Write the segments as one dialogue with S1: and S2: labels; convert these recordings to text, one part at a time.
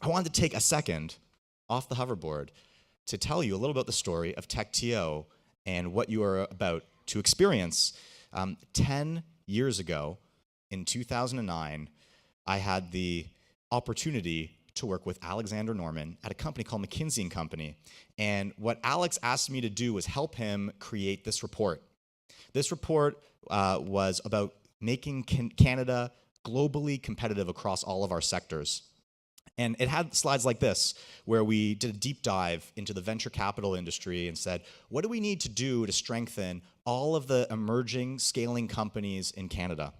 S1: wanted to take a second off the hoverboard to tell you a little about the story of TechTO and what you are about to experience. 10 years ago, in 2009, I had the opportunity to work with Alexander Norman at a company called McKinsey & Company. And what Alex asked me to do was help him create this report. This report was about making Canada globally competitive across all of our sectors. And it had slides like this, where we did a deep dive into the venture capital industry and said, what do we need to do to strengthen all of the emerging scaling companies in Canada?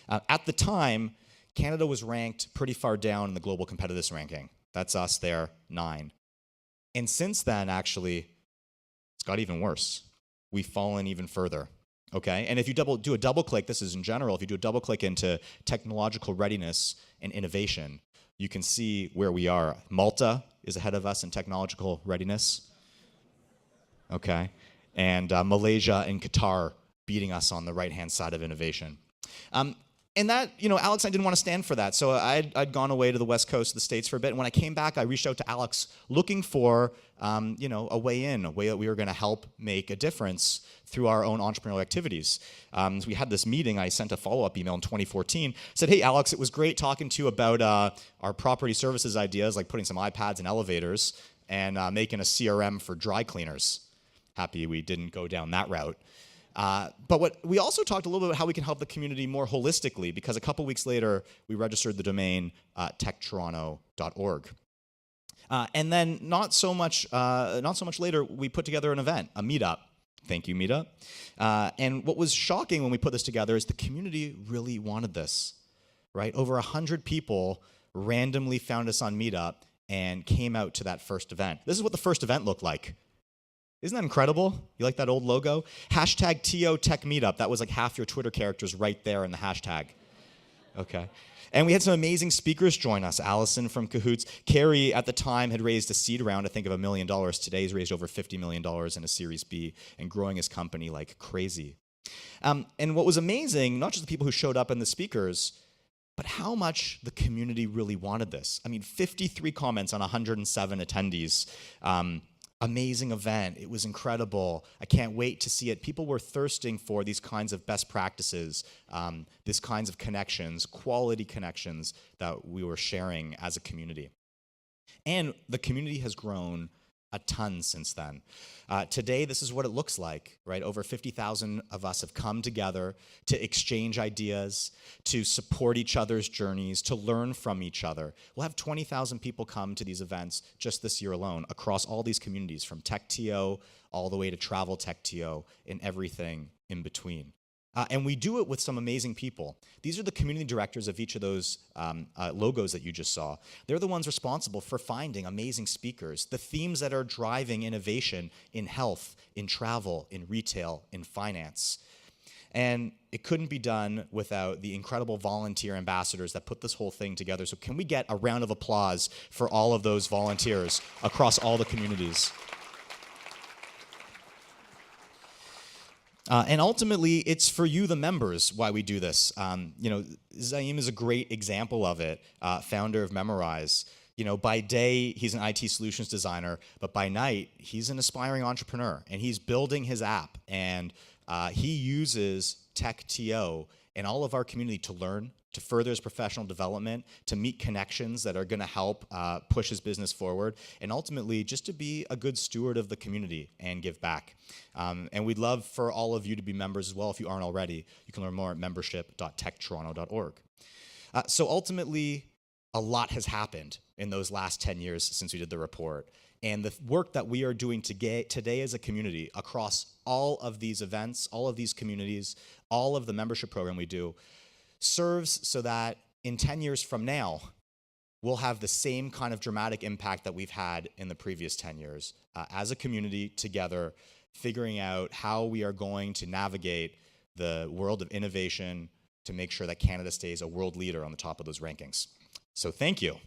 S1: At the time, Canada was ranked pretty far down in the global competitiveness ranking. That's us there, 9. And since then, actually, it's got even worse. We've fallen even further. Okay, and if you do a double click, this is in general, if you do a double click into technological readiness and innovation, you can see where we are. Malta is ahead of us in technological readiness. Okay, and Malaysia and Qatar beating us on the right-hand side of innovation. And that, Alex and I didn't want to stand for that. So I'd gone away to the west coast of the States for a bit. And when I came back, I reached out to Alex looking for, a way in, a way that we were going to help make a difference through our own entrepreneurial activities. So we had this meeting. I sent a follow-up email in 2014. Said, hey, Alex, it was great talking to you about our property services ideas, like putting some iPads in elevators and making a CRM for dry cleaners. Happy we didn't go down that route. But we also talked a little bit about how we can help the community more holistically, because a couple weeks later, we registered the domain techtoronto.org. And then not so much later, we put together an event, a meetup. Thank you, meetup. And what was shocking when we put this together is the community really wanted this, right? Over 100 people randomly found us on Meetup and came out to that first event. This is what the first event looked like. Isn't that incredible? You like that old logo? Hashtag TO Tech Meetup. That was like half your Twitter characters right there in the hashtag. Okay. And we had some amazing speakers join us. Allison from Cahoots. Carrie, at the time, had raised a seed round, I think, of $1 million. Today, he's raised over $50 million in a Series B and growing his company like crazy. And what was amazing, not just the people who showed up and the speakers, but how much the community really wanted this. I mean, 53 comments on 107 attendees. Amazing event. It was incredible. I can't wait to see it. People were thirsting for these kinds of best practices, these kinds of connections, quality connections that we were sharing as a community. And the community has grown a ton since then. Today, this is what it looks like, right? Over 50,000 of us have come together to exchange ideas, to support each other's journeys, to learn from each other. We'll have 20,000 people come to these events just this year alone across all these communities, from TechTO all the way to Travel TechTO and everything in between. And we do it with some amazing people. These are the community directors of each of those logos that you just saw. They're the ones responsible for finding amazing speakers, the themes that are driving innovation in health, in travel, in retail, in finance. And it couldn't be done without the incredible volunteer ambassadors that put this whole thing together. So can we get a round of applause for all of those volunteers across all the communities? And ultimately, it's for you, the members, why we do this. Zaim is a great example of it, founder of Memorize. By day, he's an IT solutions designer, but by night, he's an aspiring entrepreneur, and he's building his app, and he uses TechTO and all of our community to learn, to further his professional development, to meet connections that are going to help push his business forward, and ultimately just to be a good steward of the community and give back. And we'd love for all of you to be members as well. If you aren't already, you can learn more at membership.techtoronto.org. So ultimately, a lot has happened in those last 10 years since we did the report. And the work that we are doing today as a community across all of these events, all of these communities, all of the membership program we do, serves so that in 10 years from now, we'll have the same kind of dramatic impact that we've had in the previous 10 years as a community together, figuring out how we are going to navigate the world of innovation to make sure that Canada stays a world leader on the top of those rankings. So thank you.